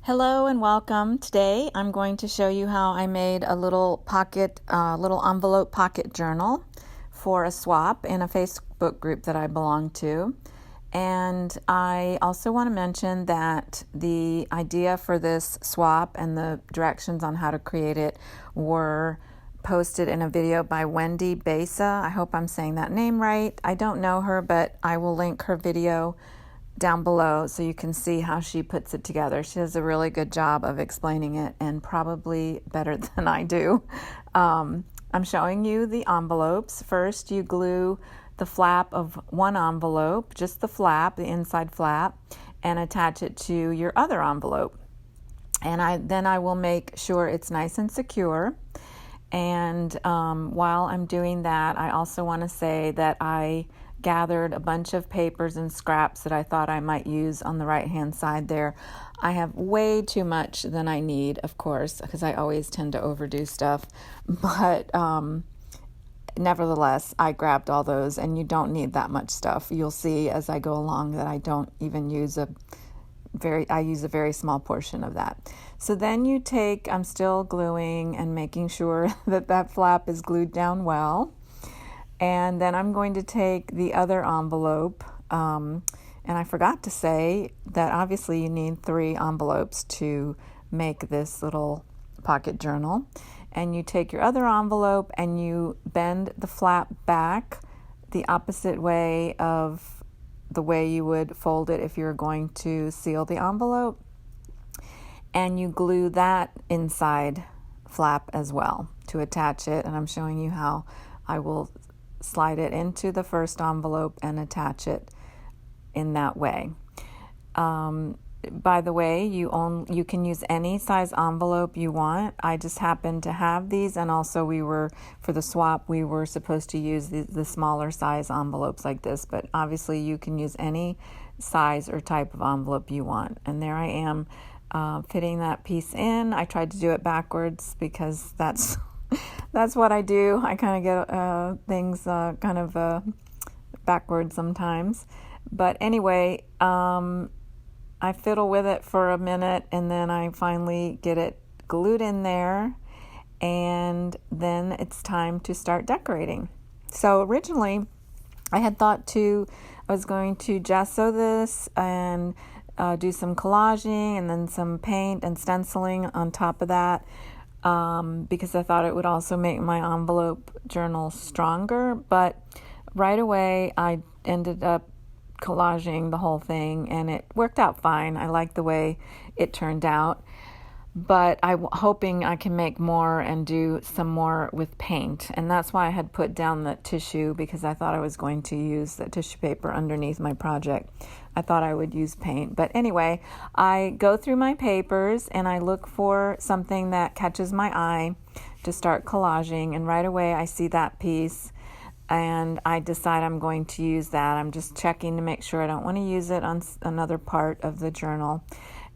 Hello and welcome. Today I'm going to show you how I made a little little envelope pocket journal for a swap in a Facebook group that I belong to. And I also want to mention that the idea for this swap and the directions on how to create it were posted in a video by Wendy Besa. I hope I'm saying that name right. I don't know her, but I will link her video down below so you can see how she puts it together. She does a really good job of explaining it, and probably better than I do. I'm showing you the envelopes. First, you glue the flap of one envelope, just the flap, the inside flap, and attach it to your other envelope. And then I will make sure it's nice and secure. And while I'm doing that, I also want to say that I gathered a bunch of papers and scraps that I thought I might use on the right-hand side there. I have way too much than I need, of course, because I always tend to overdo stuff. But nevertheless, I grabbed all those, and you don't need that much stuff. You'll see as I go along that I don't even use I use a very small portion of that. So then I'm still gluing and making sure that that flap is glued down well. And then I'm going to take the other envelope, and I forgot to say that obviously you need 3 envelopes to make this little pocket journal. And you take your other envelope and you bend the flap back the opposite way of the way you would fold it if you're going to seal the envelope. And you glue that inside flap as well to attach it. And I'm showing you how I will slide it into the first envelope and attach it in that way. By the way, you can use any size envelope you want. I just happen to have these, and also for the swap, we were supposed to use the smaller size envelopes like this, but obviously you can use any size or type of envelope you want. And there I am fitting that piece in. I tried to do it backwards because that's what I do. I kind of get things backwards sometimes. But anyway, I fiddle with it for a minute, and then I finally get it glued in there, and then it's time to start decorating. So originally, I had thought I was going to gesso this and do some collaging and then some paint and stenciling on top of that. Because I thought it would also make my envelope journal stronger. But right away, I ended up collaging the whole thing, and it worked out fine. I like the way it turned out. But I'm hoping I can make more and do some more with paint. And that's why I had put down the tissue, because I thought I was going to use the tissue paper underneath my project. I thought I would use paint. But anyway, I go through my papers and I look for something that catches my eye to start collaging. And right away I see that piece and I decide I'm going to use that. I'm just checking to make sure I don't want to use it on another part of the journal.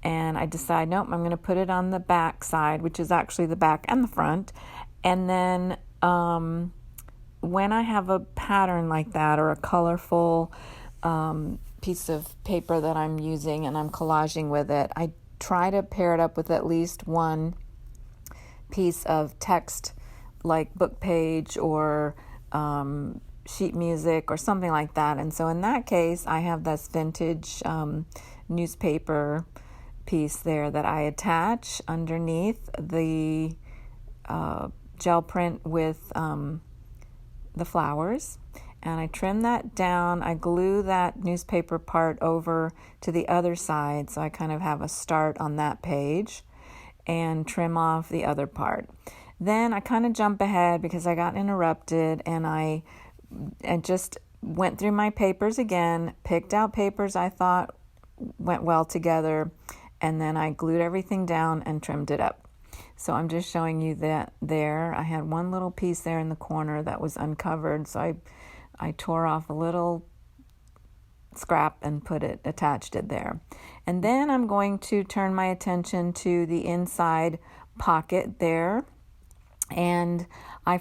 And I decide, nope, I'm going to put it on the back side, which is actually the back and the front. And then when I have a pattern like that or a colorful piece of paper that I'm using and I'm collaging with it, I try to pair it up with at least one piece of text like book page or sheet music or something like that. And so in that case, I have this vintage newspaper piece there that I attach underneath the gel print with the flowers, and I trim that down. I glue that newspaper part over to the other side, so I kind of have a start on that page, and trim off the other part. Then I kind of jump ahead because I got interrupted, and I just went through my papers again, picked out papers I thought went well together, and then I glued everything down and trimmed it up. So I'm just showing you that there. I had one little piece there in the corner that was uncovered, so I tore off a little scrap and attached it there. And then I'm going to turn my attention to the inside pocket there. And I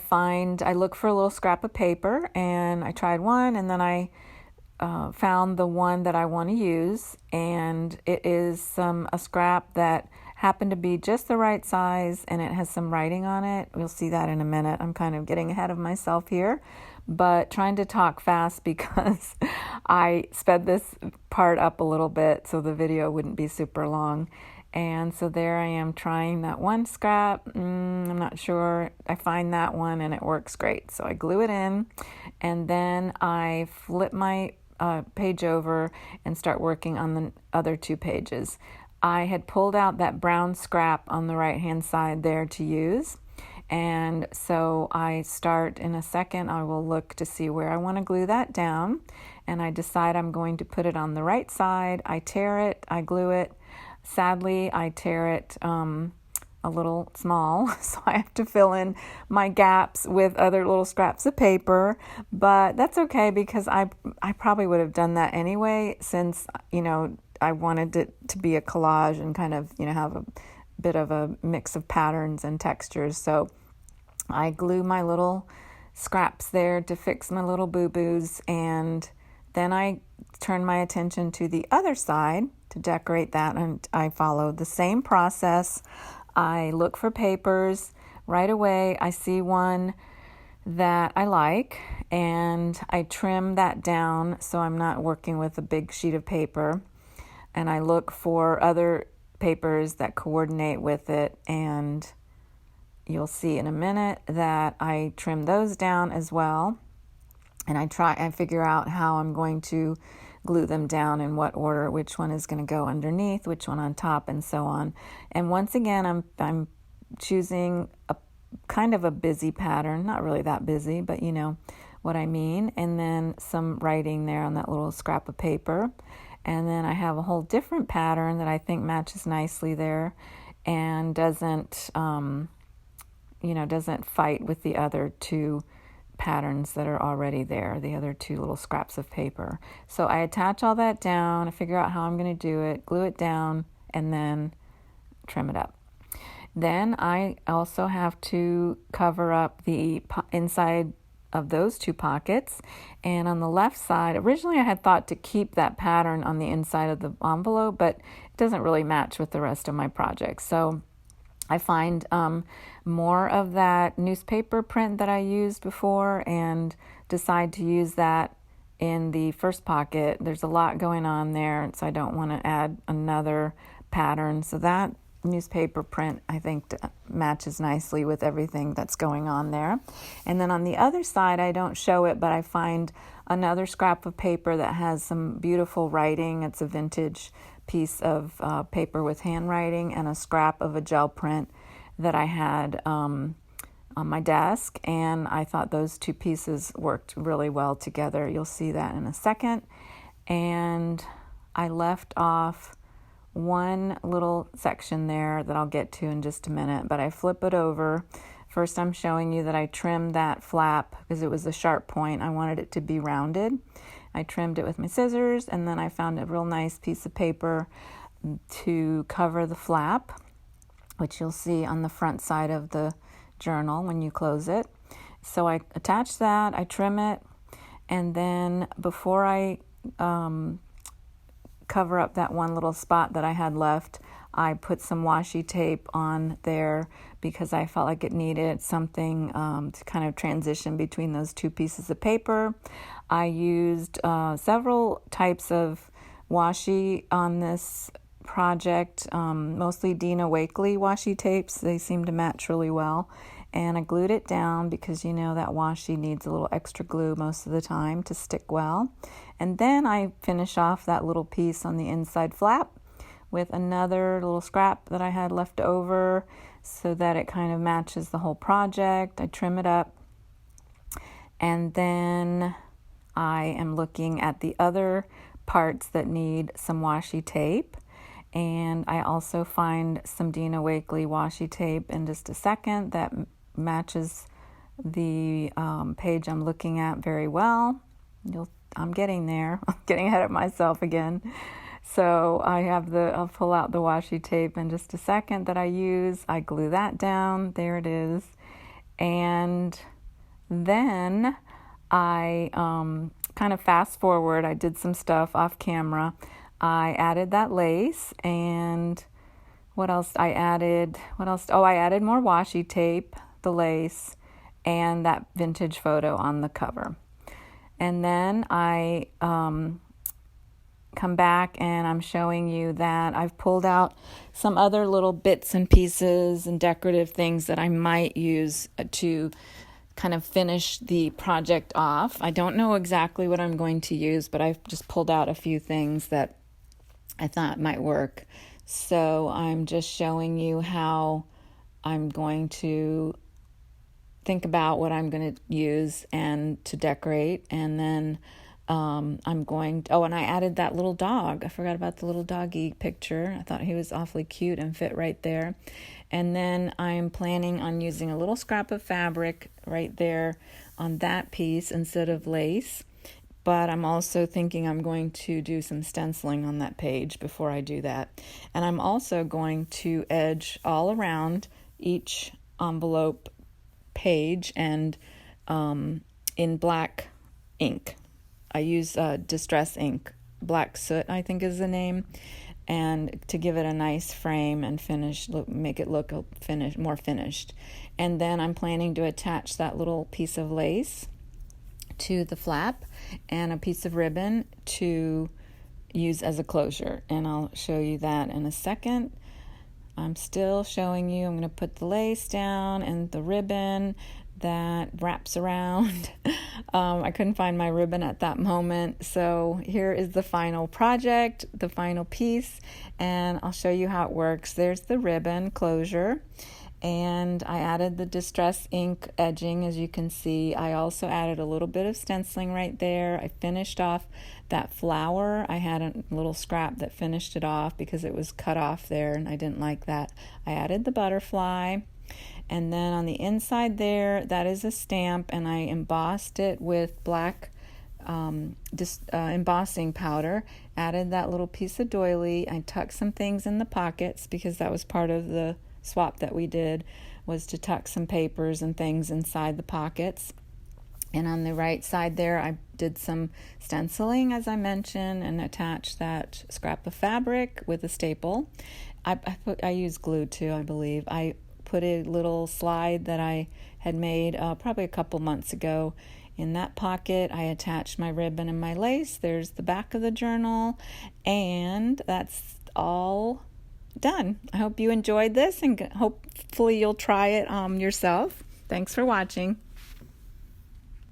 look for a little scrap of paper, and I tried one, and then I found the one that I want to use, and it is a scrap that happened to be just the right size, and it has some writing on it. We'll see that in a minute. I'm kind of getting ahead of myself here, but trying to talk fast because I sped this part up a little bit so the video wouldn't be super long. And so there I am trying that one scrap. I'm not sure. I find that one and it works great. So I glue it in, and then I flip my page over and start working on the other 2 pages. I had pulled out that brown scrap on the right hand side there to use, and so I start in a second. I will look to see where I want to glue that down, and I decide I'm going to put it on the right side. I tear it, I glue it. Sadly, I tear it a little small, so I have to fill in my gaps with other little scraps of paper, but that's okay because I probably would have done that anyway, since, I wanted it to be a collage and kind of, have a bit of a mix of patterns and textures. So I glue my little scraps there to fix my little boo-boos, and then I turn my attention to the other side to decorate that, and I follow the same process. I look for papers. Right away, I see one that I like, and I trim that down so I'm not working with a big sheet of paper. And I look for other papers that coordinate with it, and you'll see in a minute that I trim those down as well. And I figure out how I'm going to glue them down, in what order, which one is going to go underneath, which one on top, and so on. And once again, I'm choosing a kind of a busy pattern, not really that busy, but you know what I mean. And then some writing there on that little scrap of paper. And then I have a whole different pattern that I think matches nicely there and doesn't fight with the other 2 patterns that are already there, the other 2 little scraps of paper. So I attach all that down, I figure out how I'm going to do it, glue it down, and then trim it up. Then I also have to cover up the inside of those 2 pockets. And on the left side, originally I had thought to keep that pattern on the inside of the envelope, but it doesn't really match with the rest of my project. So I find more of that newspaper print that I used before and decide to use that in the first pocket. There's a lot going on there, so I don't want to add another pattern. So that newspaper print, I think, matches nicely with everything that's going on there. And then on the other side, I don't show it, but I find another scrap of paper that has some beautiful writing. It's a vintage piece of paper with handwriting, and a scrap of a gel print that I had on my desk, and I thought those 2 pieces worked really well together. You'll see that in a second. And I left off one little section there that I'll get to in just a minute, but I flip it over. First, I'm showing you that I trimmed that flap because it was a sharp point. I wanted it to be rounded. I trimmed it with my scissors, and then I found a real nice piece of paper to cover the flap, which you'll see on the front side of the journal when you close it. So I attach that, I trim it, and then before I cover up that one little spot that I had left, I put some washi tape on there because I felt like it needed something to kind of transition between those 2 pieces of paper. I used several types of washi on this project, mostly Dina Wakley washi tapes. They seem to match really well. And I glued it down because that washi needs a little extra glue most of the time to stick well. And then I finish off that little piece on the inside flap with another little scrap that I had left over so that it kind of matches the whole project. I trim it up, and then I am looking at the other parts that need some washi tape. And I also find some Dina Wakley washi tape in just a second that matches the page I'm looking at very well. I'm getting there. I'm getting ahead of myself again. So I'll pull out the washi tape in just a second that I use. I glue that down. There it is. And then I kind of fast forward. I did some stuff off camera. I added that lace, and what else I added? What else? Oh, I added more washi tape, the lace, and that vintage photo on the cover. And then I come back and I'm showing you that I've pulled out some other little bits and pieces and decorative things that I might use to kind of finish the project off. I don't know exactly what I'm going to use, but I've just pulled out a few things that I thought might work. So I'm just showing you how I'm going to think about what I'm going to use and to decorate. And then I'm going to, and I added that little dog. I forgot about the little doggy picture. I thought he was awfully cute and fit right there. And then I'm planning on using a little scrap of fabric right there on that piece instead of lace. But I'm also thinking I'm going to do some stenciling on that page before I do that. And I'm also going to edge all around each envelope page and in black ink. I use Distress ink, Black Soot I think is the name, and to give it a nice frame and make it look more finished. And then I'm planning to attach that little piece of lace to the flap and a piece of ribbon to use as a closure, and I'll show you that in a second. I'm still showing you. I'm going to put the lace down and the ribbon that wraps around. I couldn't find my ribbon at that moment, so here is the final project, the final piece, and I'll show you how it works. There's the ribbon closure, and I added the Distress ink edging, as you can see. I also added a little bit of stenciling right there. I finished off that flower. I had a little scrap that finished it off because it was cut off there and I didn't like that. I added the butterfly, and then on the inside there, that is a stamp, and I embossed it with black embossing powder. Added that little piece of doily. I tucked some things in the pockets because that was part of the swap that we did, was to tuck some papers and things inside the pockets. And on the right side there, I did some stenciling, as I mentioned, and attached that scrap of fabric with a staple. I used glue too, I believe. I put a little slide that I had made probably a couple months ago in that pocket. I attached my ribbon and my lace. There's the back of the journal, and that's all done. I hope you enjoyed this, and hopefully you'll try it yourself. Thanks for watching.